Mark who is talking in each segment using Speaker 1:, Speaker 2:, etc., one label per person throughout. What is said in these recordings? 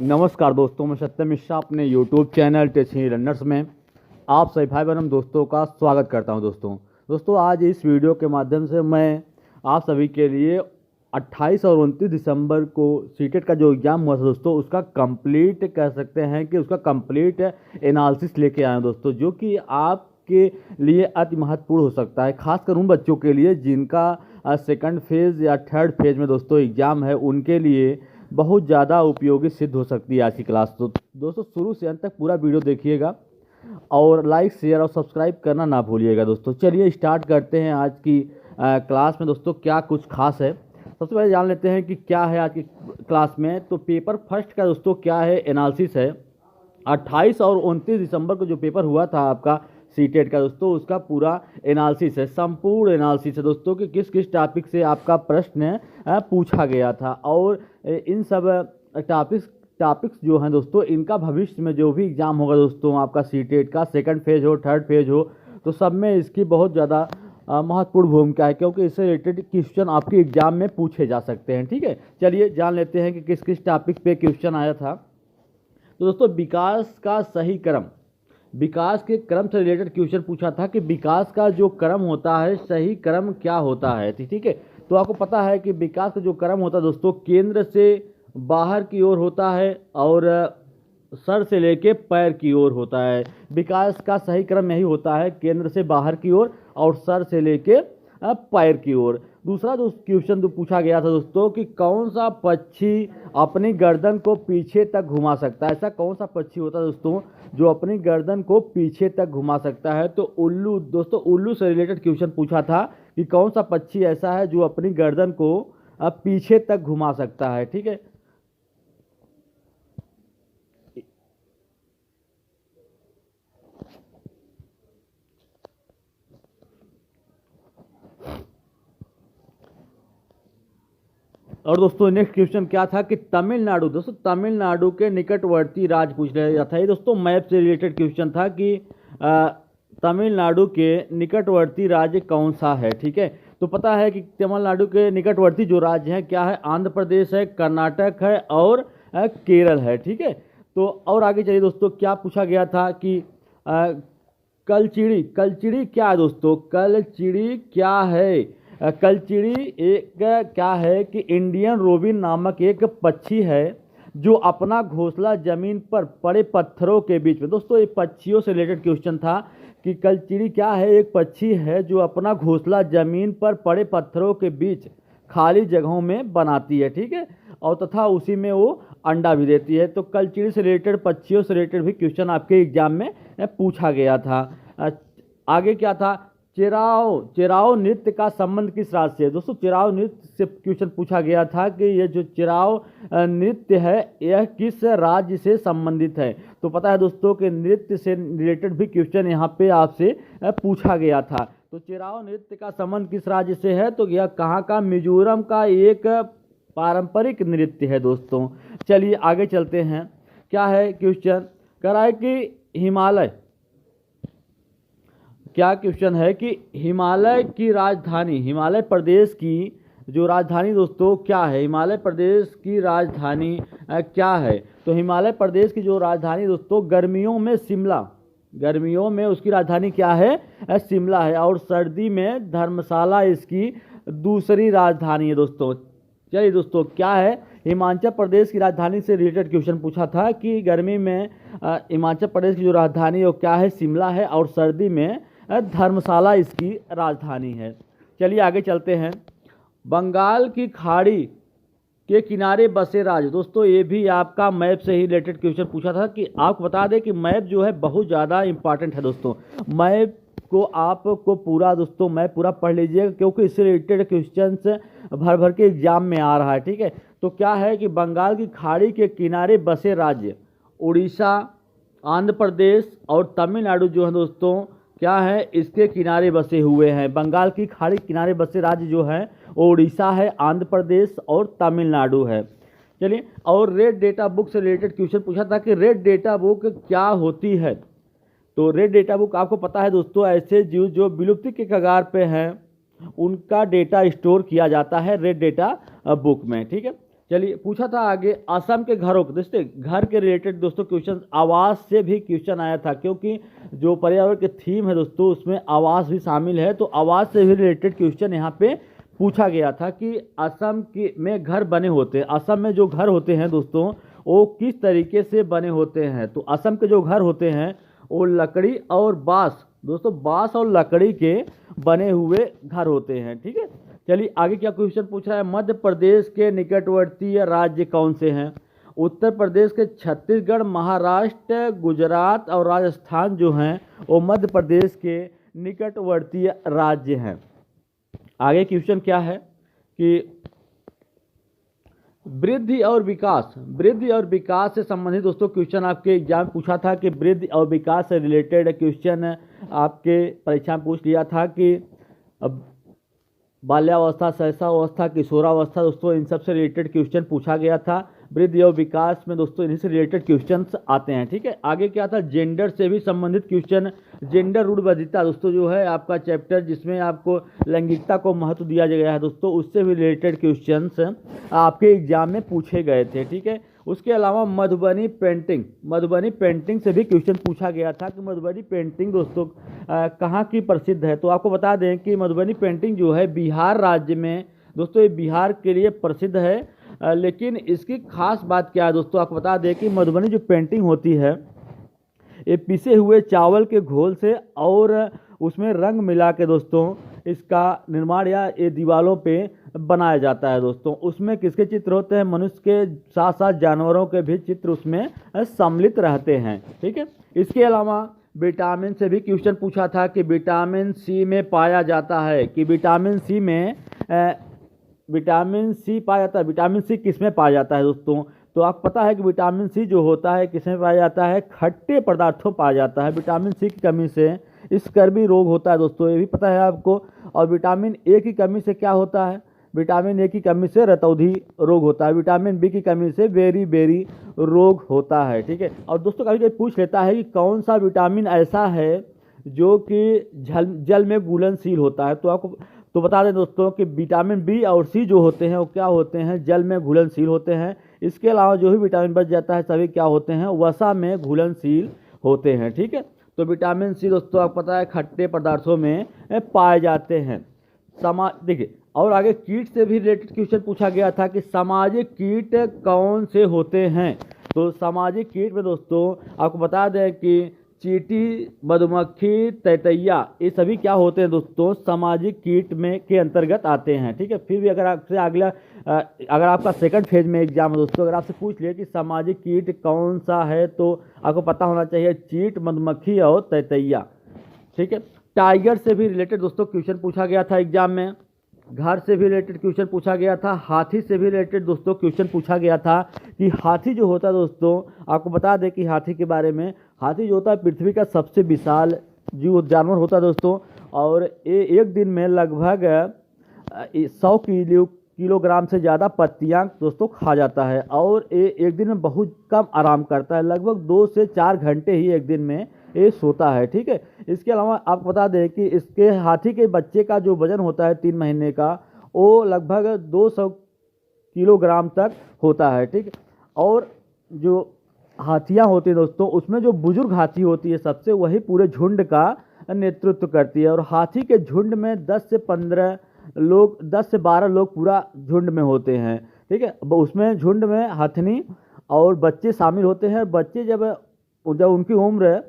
Speaker 1: नमस्कार दोस्तों, मैं सत्यम मिश्रा अपने YouTube चैनल टेक्निकल रनर्स में आप सभी भाई बहन दोस्तों का स्वागत करता हूं। दोस्तों आज इस वीडियो के माध्यम से मैं आप सभी के लिए 28 और 29 दिसंबर को सीटेट का जो एग्ज़ाम हुआ था दोस्तों, उसका कंप्लीट कह सकते हैं कि उसका कंप्लीट एनालिसिस लेके आए हैं दोस्तों, जो कि आपके लिए अति महत्वपूर्ण हो सकता है, खासकर उन बच्चों के लिए जिनका सेकंड फेज़ या थर्ड फेज़ में दोस्तों एग्ज़ाम है, उनके लिए बहुत ज़्यादा उपयोगी सिद्ध हो सकती है आज की क्लास। तो दोस्तों शुरू से अंत तक पूरा वीडियो देखिएगा और लाइक शेयर और सब्सक्राइब करना ना भूलिएगा। दोस्तों चलिए स्टार्ट करते हैं आज की क्लास में। दोस्तों क्या कुछ खास है, सबसे पहले जान लेते हैं कि क्या है आज की क्लास में। तो पेपर फर्स्ट का दोस्तों क्या है, एनालिसिस है। 28 और 29 दिसंबर को जो पेपर हुआ था आपका सीटेट का दोस्तों, उसका पूरा एनालिसिस है, संपूर्ण एनालिसिस है दोस्तों कि किस किस टॉपिक से आपका प्रश्न पूछा गया था, और इन सब टॉपिक्स जो हैं दोस्तों, इनका भविष्य में जो भी एग्ज़ाम होगा दोस्तों आपका सीटेट का, सेकंड फेज हो थर्ड फेज हो, तो सब में इसकी बहुत ज़्यादा महत्वपूर्ण भूमिका है, क्योंकि इससे रिलेटेड क्वेश्चन आपके एग्ज़ाम में पूछे जा सकते हैं। ठीक है, चलिए जान लेते हैं कि किस किस टॉपिक पे क्वेश्चन आया था। तो दोस्तों विकास का सही क्रम, विकास के क्रम से रिलेटेड क्वेश्चन पूछा था कि विकास का जो क्रम होता है, सही क्रम क्या होता है। ठीक है, तो आपको पता है कि विकास का जो क्रम होता है दोस्तों, केंद्र से बाहर की ओर होता है और सर से लेके पैर की ओर होता है। विकास का सही क्रम यही होता है, केंद्र से बाहर की ओर और सर से लेके पैर की ओर। दूसरा जो क्वेश्चन जो पूछा गया था दोस्तों कि कौन सा पक्षी अपनी गर्दन को पीछे तक घुमा सकता है। ऐसा कौन सा पक्षी होता है दोस्तों जो अपनी गर्दन को पीछे तक घुमा सकता है। तो उल्लू दोस्तों, उल्लू से रिलेटेड क्वेश्चन पूछा था कि कौन सा पक्षी ऐसा है जो अपनी गर्दन को पीछे तक घुमा सकता है। ठीक है, और दोस्तों नेक्स्ट क्वेश्चन क्या था कि तमिलनाडु, दोस्तों तमिलनाडु के निकटवर्ती राज्य पूछ रहा था। ये दोस्तों मैप से रिलेटेड क्वेश्चन था कि तमिलनाडु के निकटवर्ती राज्य कौन सा है। ठीक है, तो पता है कि तमिलनाडु के निकटवर्ती जो राज्य हैं क्या है, आंध्र प्रदेश है, कर्नाटक है और केरल है। ठीक है, तो और आगे चलिए दोस्तों, क्या पूछा गया था कि कलचिड़ी, कलचिड़ी क्या है दोस्तों, कलचिड़ी क्या है। कलचिड़ी एक क्या है कि इंडियन रोबिन नामक एक पक्षी है जो अपना घोंसला जमीन पर पड़े पत्थरों के बीच में। दोस्तों ये पक्षियों से रिलेटेड क्वेश्चन था कि कलचिड़ी क्या है, एक पक्षी है जो अपना घोंसला जमीन पर पड़े पत्थरों के बीच खाली जगहों में बनाती है। ठीक है, और तथा उसी में वो अंडा भी देती है। तो कलचिड़ी से रिलेटेड, पक्षियों से रिलेटेड भी क्वेश्चन आपके एग्जाम में पूछा गया था। आगे क्या था, चिराव, चिराव नृत्य का संबंध किस राज्य से है। दोस्तों चिराव नृत्य से क्वेश्चन पूछा गया था कि ये जो चिराव नृत्य है यह किस राज्य से संबंधित है। तो पता है दोस्तों कि नृत्य से रिलेटेड भी क्वेश्चन यहाँ पे आपसे पूछा गया था। तो चिराव नृत्य का संबंध किस राज्य से है, तो यह कहाँ का, मिजोरम का एक पारंपरिक नृत्य है दोस्तों। चलिए आगे चलते हैं, क्या है क्वेश्चन, कह रहा है कि हिमालय, क्या क्वेश्चन है कि हिमालय की राजधानी, हिमालय प्रदेश की जो राजधानी दोस्तों क्या है, हिमालय प्रदेश की राजधानी क्या है। तो हिमालय प्रदेश की जो राजधानी दोस्तों, गर्मियों में शिमला, गर्मियों में उसकी राजधानी क्या है, शिमला है, और सर्दी में धर्मशाला इसकी दूसरी राजधानी है दोस्तों। चलिए दोस्तों, क्या है, हिमाचल प्रदेश की राजधानी से रिलेटेड क्वेश्चन पूछा था कि गर्मी में हिमाचल प्रदेश की जो राजधानी है वो क्या है, शिमला है, और सर्दी में धर्मशाला इसकी राजधानी है। चलिए आगे चलते हैं, बंगाल की खाड़ी के किनारे बसे राज्य। दोस्तों ये भी आपका मैप से ही रिलेटेड क्वेश्चन पूछा था कि आपको बता दें कि मैप जो है बहुत ज़्यादा इंपॉर्टेंट है दोस्तों। मैप को आपको पूरा दोस्तों मैप पूरा पढ़ लीजिएगा, क्योंकि इससे रिलेटेड क्वेश्चन भर भर के एग्जाम में आ रहा है। ठीक है, तो क्या है कि बंगाल की खाड़ी के किनारे बसे राज्य उड़ीसा, आंध्र प्रदेश और तमिलनाडु जो है दोस्तों क्या है, इसके किनारे बसे हुए हैं। बंगाल की खाड़ी के किनारे बसे राज्य जो है वो उड़ीसा है, आंध्र प्रदेश और तमिलनाडु है। चलिए, और रेड डेटा बुक से रिलेटेड क्वेश्चन पूछा था कि रेड डेटा बुक क्या होती है। तो रेड डेटा बुक आपको पता है दोस्तों, ऐसे जीव जो विलुप्ति के कगार पे हैं उनका डेटा स्टोर किया जाता है रेड डेटा बुक में। ठीक है, चलिए पूछा था आगे असम के घरों के दोस्तों घर के रिलेटेड दोस्तों क्वेश्चन, आवास से भी क्वेश्चन आया था, क्योंकि जो पर्यावरण की थीम है दोस्तों उसमें आवास भी शामिल है, तो आवास से भी रिलेटेड क्वेश्चन यहाँ पे पूछा गया था कि असम की में घर बने होते हैं, असम में जो घर होते हैं दोस्तों वो किस तरीके से बने होते हैं। तो असम के जो घर होते हैं वो लकड़ी और बांस दोस्तों, बांस और लकड़ी के बने हुए घर होते हैं। ठीक है, चलिए आगे क्या क्वेश्चन पूछ रहा है, मध्य प्रदेश के निकटवर्ती राज्य कौन से हैं। उत्तर प्रदेश के छत्तीसगढ़, महाराष्ट्र, गुजरात और राजस्थान जो हैं वो मध्य प्रदेश के निकटवर्ती राज्य हैं। आगे क्वेश्चन क्या है कि वृद्धि और विकास से संबंधित दोस्तों क्वेश्चन आपके एग्जाम पूछा था कि वृद्धि और विकास से रिलेटेड क्वेश्चन आपके परीक्षा में पूछ लिया था कि अब बाल्यावस्था, शैशवावस्था, किशोरावस्था दोस्तों इन सब से रिलेटेड क्वेश्चन पूछा गया था। वृद्धि और विकास में दोस्तों इन्हीं से रिलेटेड क्वेश्चंस आते हैं। ठीक है, आगे क्या था, जेंडर से भी संबंधित क्वेश्चन, जेंडर रूढ़िबद्धता दोस्तों जो है आपका चैप्टर जिसमें आपको लैंगिकता को महत्व दिया गया है दोस्तों, उससे भी रिलेटेड क्वेश्चंस आपके एग्जाम में पूछे गए थे। ठीक है, उसके अलावा मधुबनी पेंटिंग से भी क्वेश्चन पूछा गया था कि मधुबनी पेंटिंग दोस्तों कहाँ की प्रसिद्ध है। तो आपको बता दें कि मधुबनी पेंटिंग जो है बिहार राज्य में दोस्तों, ये बिहार के लिए प्रसिद्ध है। लेकिन इसकी खास बात क्या है दोस्तों, आपको बता दें कि मधुबनी जो पेंटिंग होती है ये पिसे हुए चावल के घोल से और उसमें रंग मिला के दोस्तों इसका निर्माण या ये दीवारों पे बनाया जाता है दोस्तों। उसमें किसके चित्र होते हैं, मनुष्य के साथ साथ जानवरों के भी चित्र उसमें सम्मिलित रहते हैं। ठीक है, इसके अलावा विटामिन से भी क्वेश्चन पूछा था कि विटामिन सी में पाया जाता है कि विटामिन सी पाया जाता है, विटामिन सी किस में पाया जाता है दोस्तों। तो आपको पता है कि विटामिन सी जो होता है किस में पाया जाता है, खट्टे पदार्थों पाया जाता है। विटामिन सी की कमी से स्कर्वी रोग होता है दोस्तों, ये भी पता है आपको। और विटामिन ए की कमी से क्या होता है, विटामिन ए की कमी से रतौंधी रोग होता है। विटामिन बी की कमी से बेरी रोग होता है। ठीक है, और दोस्तों कभी कभी पूछ लेता है कि कौन सा विटामिन ऐसा है जो कि जल में घुलनशील होता है। तो बता दें दोस्तों कि विटामिन बी और सी जो होते हैं वो क्या होते हैं, जल में घुलनशील होते हैं। इसके अलावा जो भी विटामिन बच जाता है सभी क्या होते हैं, वसा में घुलनशील होते हैं। ठीक है, तो विटामिन सी दोस्तों आपको पता है खट्टे पदार्थों में पाए जाते हैं। देखिए, और आगे कीट से भी रिलेटेड क्वेश्चन पूछा गया था कि सामाजिक कीट कौन से होते हैं। तो सामाजिक कीट में दोस्तों आपको बता दें कि चींटी, मधुमक्खी, तैतैया ये सभी क्या होते हैं दोस्तों, सामाजिक कीट में के अंतर्गत आते हैं। ठीक है, फिर भी अगर आपसे अगर आपका सेकंड फेज में एग्जाम है दोस्तों, अगर आपसे पूछ लिया कि सामाजिक कीट कौन सा है तो आपको पता होना चाहिए चींट, मधुमक्खी और तैतैया। ठीक है, टाइगर से भी रिलेटेड दोस्तों क्वेश्चन पूछा गया था एग्जाम में, घर से भी रिलेटेड क्वेश्चन पूछा गया था, हाथी से भी रिलेटेड दोस्तों क्वेश्चन पूछा गया था कि हाथी जो होता है दोस्तों, आपको बता दें कि हाथी के बारे में, हाथी जो होता है पृथ्वी का सबसे विशाल जानवर होता है दोस्तों, और ये एक दिन में लगभग 100 किलोग्राम से ज़्यादा पत्तियां दोस्तों खा जाता है, और ये एक दिन में बहुत कम आराम करता है, लगभग 2 से 4 घंटे ही एक दिन में ये सोता है। ठीक है, इसके अलावा आपको बता दें कि इसके हाथी के बच्चे का जो वजन होता है 3 महीने का वो लगभग 200 किलोग्राम तक होता है। ठीक है, और जो हाथियाँ होती हैं दोस्तों उसमें जो बुजुर्ग हाथी होती है सबसे, वही पूरे झुंड का नेतृत्व करती है, और हाथी के झुंड में 10 से 12 लोग पूरा झुंड में होते हैं। ठीक है, उसमें झुंड में हथनी और बच्चे शामिल होते हैं। बच्चे जब उनकी उम्र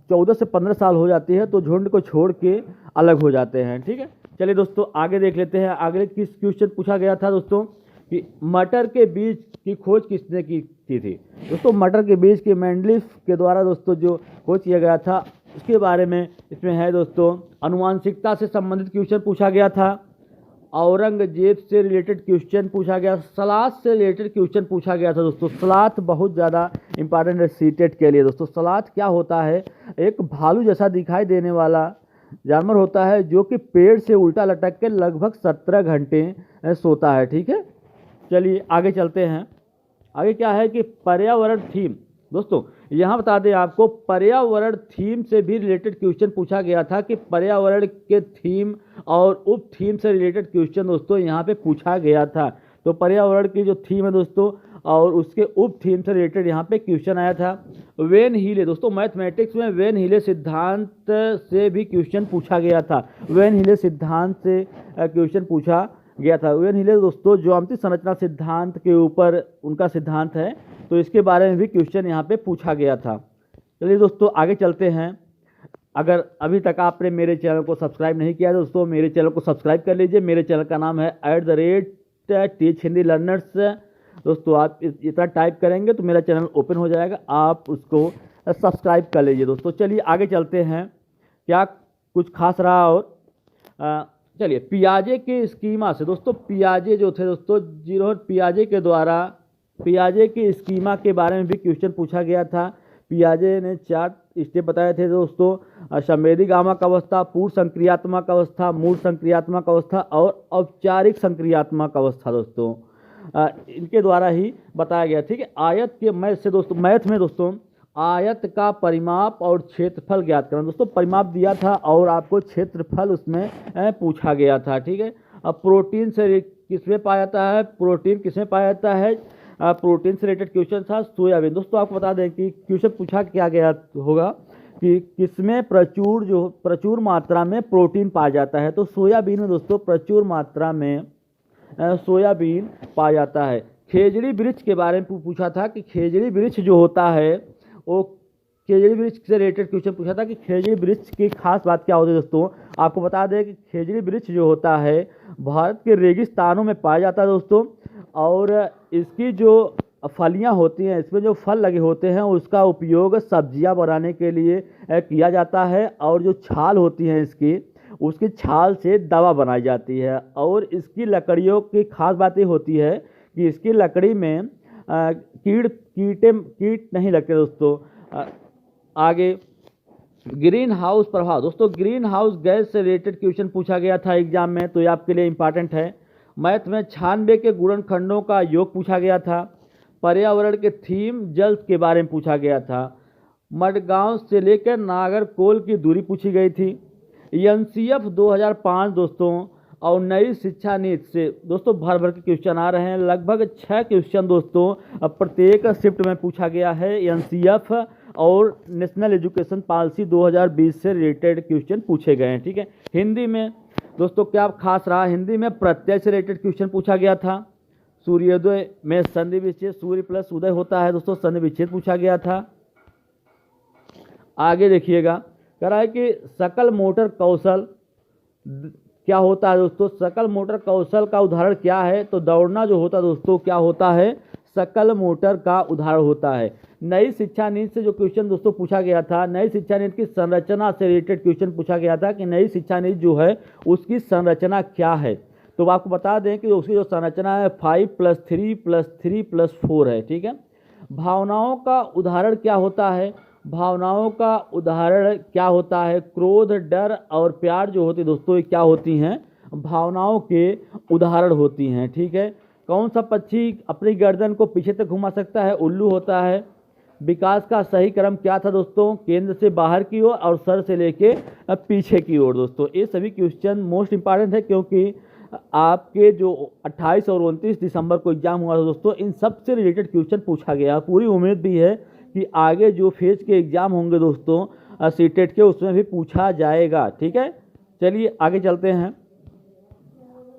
Speaker 1: 14 से 15 साल हो जाती है तो झुंड को छोड़ के अलग हो जाते हैं। ठीक है, चलिए दोस्तों आगे देख लेते हैं। आगे किस क्वेश्चन पूछा गया था दोस्तों कि मटर के बीज की खोज किसने की थी। दोस्तों मटर के बीज की मेंडलीफ के द्वारा दोस्तों जो खोज किया गया था उसके बारे में इसमें है दोस्तों। अनुवांशिकता से संबंधित क्वेश्चन पूछा गया था, औरंगजेब से रिलेटेड क्वेश्चन पूछा गया, सलाद से रिलेटेड क्वेश्चन पूछा गया था दोस्तों। सलाद बहुत ज़्यादा इंपॉर्टेंट है सीटेट के लिए दोस्तों। सलाद क्या होता है, एक भालू जैसा दिखाई देने वाला जानवर होता है जो कि पेड़ से उल्टा लटक के लगभग 17 घंटे सोता है। ठीक है, चलिए आगे चलते हैं। आगे क्या है कि पर्यावरण थीम दोस्तों, यहाँ बता दें आपको पर्यावरण थीम से भी रिलेटेड क्वेश्चन पूछा गया था कि पर्यावरण के थीम और उप थीम से रिलेटेड क्वेश्चन दोस्तों यहाँ पे पूछा गया था। तो पर्यावरण की जो थीम है दोस्तों और उसके उप थीम से रिलेटेड यहाँ पे क्वेश्चन आया था। वेन हीले दोस्तों, मैथमेटिक्स में वेन हीले सिद्धांत से भी क्वेश्चन पूछा गया था। वेन हीले सिद्धांत से क्वेश्चन पूछा गया था। वेन हीले दोस्तों ज्यामितीय संरचना सिद्धांत के ऊपर उनका सिद्धांत है, तो इसके बारे में भी क्वेश्चन यहाँ पे पूछा गया था। चलिए दोस्तों आगे चलते हैं। अगर अभी तक आपने मेरे चैनल को सब्सक्राइब नहीं किया दोस्तों, मेरे चैनल को सब्सक्राइब कर लीजिए। मेरे चैनल का नाम है @टीच हिंदी लर्नर्स। दोस्तों आप इतना टाइप करेंगे तो मेरा चैनल ओपन हो जाएगा, आप उसको सब्सक्राइब कर लीजिए दोस्तों। चलिए आगे चलते हैं, क्या कुछ खास रहा। और चलिए पियाजे के स्कीमा से दोस्तों, पियाजे जो थे दोस्तों, जीरो पियाजे के द्वारा पियाजे के स्कीमा के बारे में भी क्वेश्चन पूछा गया था। पियाजे ने 4 स्टेप बताए थे दोस्तों, संवेदी गामक अवस्था, पूर्व संक्रियात्मक अवस्था, मूल संक्रियात्मक अवस्था और औपचारिक संक्रियात्मक अवस्था दोस्तों, इनके द्वारा ही बताया गया। ठीक है, आयत के मैथ से दोस्तों, मैथ में दोस्तों आयत का परिमाप और क्षेत्रफल ज्ञात करना दोस्तों, परिमाप दिया था और आपको क्षेत्रफल उसमें पूछा गया था। ठीक है, अब प्रोटीन से किसमें पाया जाता है, प्रोटीन किसमें पाया जाता है, प्रोटीन से रिलेटेड क्वेश्चन था सोयाबीन। दोस्तों आपको बता दें कि क्वेश्चन पूछा क्या गया होगा कि किसमें प्रचुर मात्रा में प्रोटीन पाया जाता है, तो सोयाबीन में दोस्तों प्रचुर मात्रा में सोयाबीन पाया जाता है। खेजड़ी वृक्ष के बारे में पूछा था कि खेजड़ी वृक्ष जो होता है वो, खेजड़ी वृक्ष से रिलेटेड क्वेश्चन पूछा था कि खेजड़ी वृक्ष की खास बात क्या होती है दोस्तों। आपको बता दें कि खेजड़ी वृक्ष जो होता है भारत के रेगिस्तानों में पाया जाता है दोस्तों, और इसकी जो फलियां होती हैं, इसमें जो फल लगे होते हैं उसका उपयोग सब्जियां बनाने के लिए किया जाता है, और जो छाल होती है इसकी, उसकी छाल से दवा बनाई जाती है। और इसकी लकड़ियों की खास बात ये होती है कि इसकी लकड़ी में कीट नहीं लगते दोस्तों। आगे ग्रीन हाउस प्रभाव दोस्तों, ग्रीन हाउस गैस से रिलेटेड क्वेश्चन पूछा गया था एग्जाम में, तो ये आपके लिए इंपॉर्टेंट है। मैथ में 96 के गुणनखंडों का योग पूछा गया था। पर्यावरण के थीम जल के बारे में पूछा गया था। मडगांव से लेकर नागरकोल की दूरी पूछी गई थी। एनसीएफ 2005 दोस्तों और नई शिक्षा नीति से दोस्तों भर के क्वेश्चन आ रहे हैं। लगभग 6 क्वेश्चन दोस्तों प्रत्येक शिफ्ट में पूछा गया है। एनसीएफ और नेशनल एजुकेशन पॉलिसी 2020 से रिलेटेड क्वेश्चन पूछे गए हैं। ठीक है, हिंदी में दोस्तों क्या खास रहा, हिंदी में प्रत्यय से रिलेटेड क्वेश्चन पूछा गया था। सूर्योदय में संधि विच्छेद, सूर्य प्लस उदय होता है दोस्तों, संधि विच्छेद पूछा गया था। आगे देखिएगा, कह रहा है कि सकल मोटर कौशल क्या होता है दोस्तों। सकल मोटर कौशल का उदाहरण क्या है, तो दौड़ना जो होता है दोस्तों क्या होता है, सकल मोटर का उदाहरण होता है। नई शिक्षा नीति से जो क्वेश्चन दोस्तों पूछा गया था, नई शिक्षा नीति की संरचना से रिलेटेड क्वेश्चन पूछा गया था कि नई शिक्षा नीति जो है उसकी संरचना क्या है। तो आपको बता दें कि उसकी जो संरचना है 5+3+3+4 है। ठीक है, भावनाओं का उदाहरण क्या होता है, भावनाओं का उदाहरण क्या होता है, क्रोध, डर और प्यार जो होती दोस्तों ये क्या होती हैं, भावनाओं के उदाहरण होती हैं। ठीक है, कौन सा पक्षी अपनी गर्दन को पीछे तक घुमा सकता है, उल्लू होता है। विकास का सही क्रम क्या था दोस्तों, केंद्र से बाहर की ओर और सर से लेके पीछे की ओर दोस्तों। ये सभी क्वेश्चन मोस्ट इंपॉर्टेंट है क्योंकि आपके जो 28 और 29 दिसंबर को एग्जाम हुआ था दोस्तों, इन सब से रिलेटेड क्वेश्चन पूछा गया। पूरी उम्मीद भी है कि आगे जो फेज के एग्जाम होंगे दोस्तों सीटेट के, उसमें भी पूछा जाएगा। ठीक है, चलिए आगे चलते हैं।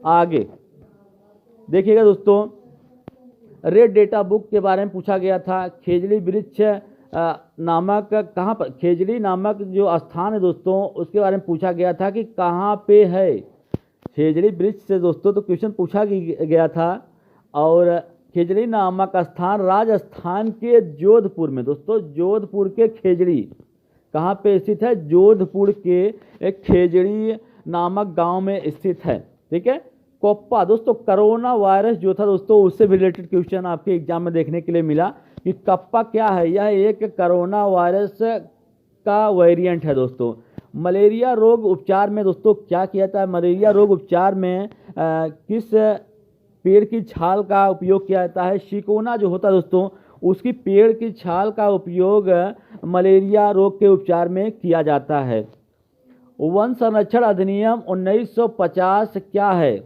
Speaker 1: आगे देखिएगा दोस्तों, रेड डेटा बुक के बारे में पूछा गया था। खेजड़ी वृक्ष नामक कहाँ पर, खेजड़ी नामक जो स्थान है दोस्तों उसके बारे में पूछा गया था कि कहाँ पे है खेजड़ी वृक्ष से दोस्तों, तो क्वेश्चन पूछा गया था। और खेजड़ी नामक स्थान राजस्थान के जोधपुर में दोस्तों, जोधपुर के खेजड़ी कहाँ पे स्थित है, जोधपुर के एक खेजड़ी नामक गांव में स्थित है। ठीक है, कोप्पा दोस्तों, कोरोना वायरस जो था दोस्तों उससे भी रिलेटेड क्वेश्चन आपके एग्जाम में देखने के लिए मिला कि कप्पा क्या है, यह एक कोरोना वायरस का वेरिएंट है दोस्तों। मलेरिया रोग उपचार में दोस्तों क्या किया जाता है, मलेरिया रोग उपचार में किस पेड़ की छाल का उपयोग किया जाता है। शिकोना जो होता है दोस्तों उसकी पेड़ की छाल का उपयोग मलेरिया रोग के उपचार में किया जाता है। वन संरक्षण अधिनियम 1950 क्या है,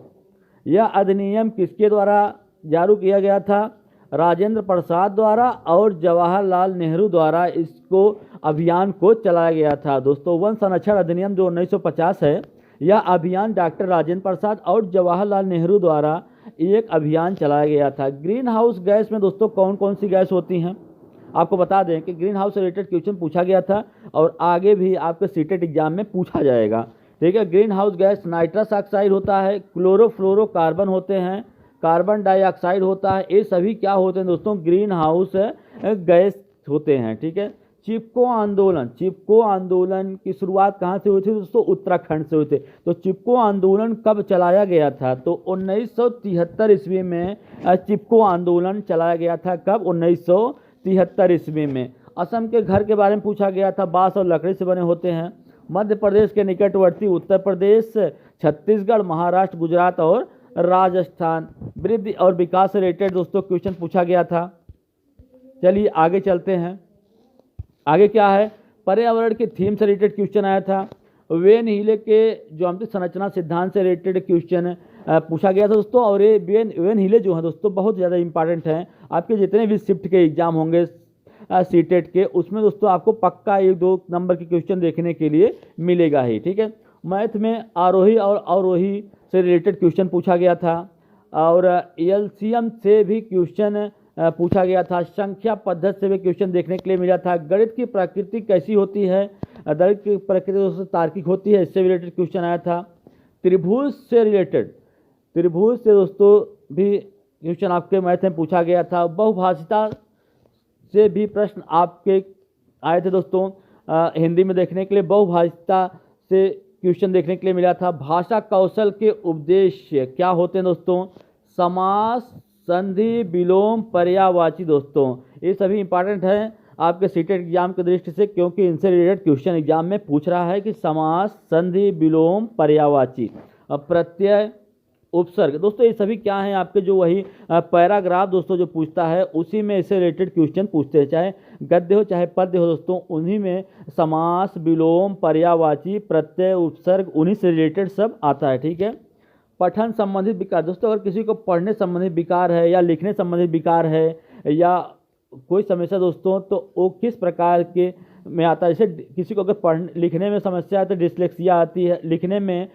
Speaker 1: यह अधिनियम किसके द्वारा जारी किया गया था राजेंद्र प्रसाद द्वारा और जवाहरलाल नेहरू द्वारा इसको अभियान को चलाया गया था। दोस्तों वन संरक्षण अधिनियम जो 1950 है, यह अभियान डॉक्टर राजेंद्र प्रसाद और जवाहरलाल नेहरू द्वारा एक अभियान चलाया गया था। ग्रीन हाउस गैस में दोस्तों कौन कौन सी गैस होती हैं, आपको बता दें कि ग्रीन हाउस से रिलेटेड क्वेश्चन पूछा गया था और आगे भी आपके सीटेट एग्जाम में पूछा जाएगा। ठीक है, green house gas nitrous oxide होता है, क्लोरोफ्लोरोकार्बन होते हैं, कार्बन डाइऑक्साइड होता है। ये सभी क्या होते हैं दोस्तों, ग्रीन हाउस गैस होते हैं। ठीक है, चिपको आंदोलन की शुरुआत कहाँ से हुई थी दोस्तों, उत्तराखंड से हुई थी। तो चिपको आंदोलन कब चलाया गया था, तो 1973 ईस्वी में चिपको आंदोलन चलाया गया था। कब, 1973 ईस्वी में। असम के घर के बारे में पूछा गया था, बांस और लकड़ी से बने होते हैं। मध्य प्रदेश के निकटवर्ती उत्तर प्रदेश, छत्तीसगढ़, महाराष्ट्र, गुजरात और राजस्थान। वृद्धि और विकास से रिलेटेड दोस्तों क्वेश्चन पूछा गया था। चलिए आगे चलते हैं। आगे क्या है, पर्यावरण के थीम से रिलेटेड क्वेश्चन आया था। वेन हीले के ज्यामितीय संरचना सिद्धांत से रिलेटेड क्वेश्चन पूछा गया था दोस्तों। और ये वेन हीले जो है दोस्तों बहुत ज़्यादा इंपॉर्टेंट हैं। आपके जितने भी शिफ्ट के एग्जाम होंगे सीटेट के, उसमें दोस्तों आपको पक्का 1-2 नंबर के क्वेश्चन देखने के लिए मिलेगा ही। ठीक है, मैथ में आरोही और अवरोही से रिलेटेड क्वेश्चन पूछा गया था और एलसीएम से भी क्वेश्चन पूछा गया था। संख्या पद्धति से भी क्वेश्चन देखने के लिए मिला था। गणित की प्रकृति कैसी होती है, गणित की प्रकृति दोस्तों तार्किक होती है, इससे रिलेटेड क्वेश्चन आया था। त्रिभुज से दोस्तों भी क्वेश्चन आपके मैथ में पूछा गया था। बहुभाषिता से भी प्रश्न आपके आए थे दोस्तों हिंदी में देखने के लिए। बहुभाषिता से क्वेश्चन देखने के लिए मिला था। भाषा कौशल के उद्देश्य क्या होते हैं दोस्तों, समास, संधि, विलोम, पर्यायवाची। दोस्तों ये सभी इंपॉर्टेंट हैं आपके सीटेट एग्जाम की दृष्टि से, क्योंकि इनसे रिलेटेड क्वेश्चन एग्जाम में पूछ रहा है कि समास, संधि, विलोम, पर्यायवाची, प्रत्यय, उपसर्ग। दोस्तों ये सभी क्या हैं आपके, जो वही पैराग्राफ दोस्तों जो पूछता है उसी में इससे रिलेटेड क्वेश्चन पूछते हैं, चाहे गद्य हो चाहे पद्य हो दोस्तों, उन्हीं में समास, विलोम, पर्यायवाची, प्रत्यय, उपसर्ग, उन्हीं से रिलेटेड सब आता है। ठीक है, पठन संबंधित विकार। दोस्तों अगर किसी को पढ़ने संबंधित विकार है या लिखने संबंधित विकार है या कोई समस्या दोस्तों, तो वो किस प्रकार के में आता है। जैसे किसी को अगर लिखने में समस्या है तो डिसलेक्सिया आती है, लिखने में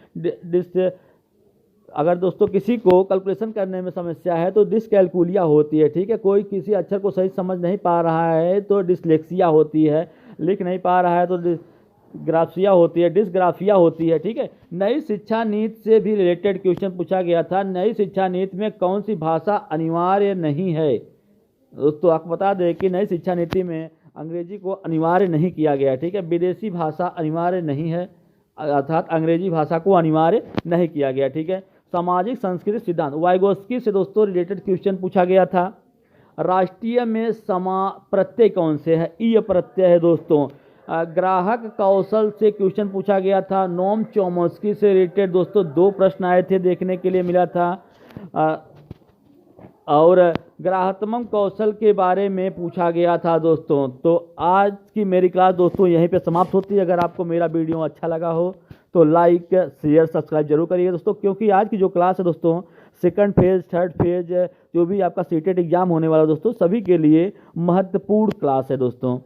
Speaker 1: अगर दोस्तों किसी को कैलकुलेशन करने में समस्या है तो डिसकैलकुलिया होती है। ठीक है, कोई किसी अक्षर को सही समझ नहीं पा रहा है तो डिसलेक्सिया होती है, लिख नहीं पा रहा है तो ग्राफिया होती है, डिसग्राफिया होती है। ठीक है, नई शिक्षा नीति से भी रिलेटेड क्वेश्चन पूछा गया था। नई शिक्षा नीति में कौन सी भाषा अनिवार्य नहीं है दोस्तों, आपको बता दें कि नई शिक्षा नीति में अंग्रेजी को अनिवार्य नहीं किया गया। ठीक है, विदेशी भाषा अनिवार्य नहीं है, अर्थात अंग्रेजी भाषा को अनिवार्य नहीं किया गया। ठीक है, सामाजिक संस्कृति सिद्धांत वाइगोस्की से दोस्तों रिलेटेड क्वेश्चन पूछा गया था। राष्ट्रीय में प्रत्यय कौन से है, ई प्रत्यय है दोस्तों। ग्राहक कौशल से क्वेश्चन पूछा गया था। नोम चोमस्की से रिलेटेड दोस्तों 2 प्रश्न आए थे, देखने के लिए मिला था। और ग्राहत्मक कौशल के बारे में पूछा गया था दोस्तों। तो आज की मेरी क्लास दोस्तों यहीं पे समाप्त होती है। अगर आपको मेरा वीडियो अच्छा लगा हो तो लाइक, शेयर, सब्सक्राइब जरूर करिए दोस्तों, क्योंकि आज की जो क्लास है दोस्तों सेकंड फेज, थर्ड फेज जो भी आपका सीटेट एग्जाम होने वाला दोस्तों सभी के लिए महत्वपूर्ण क्लास है दोस्तों।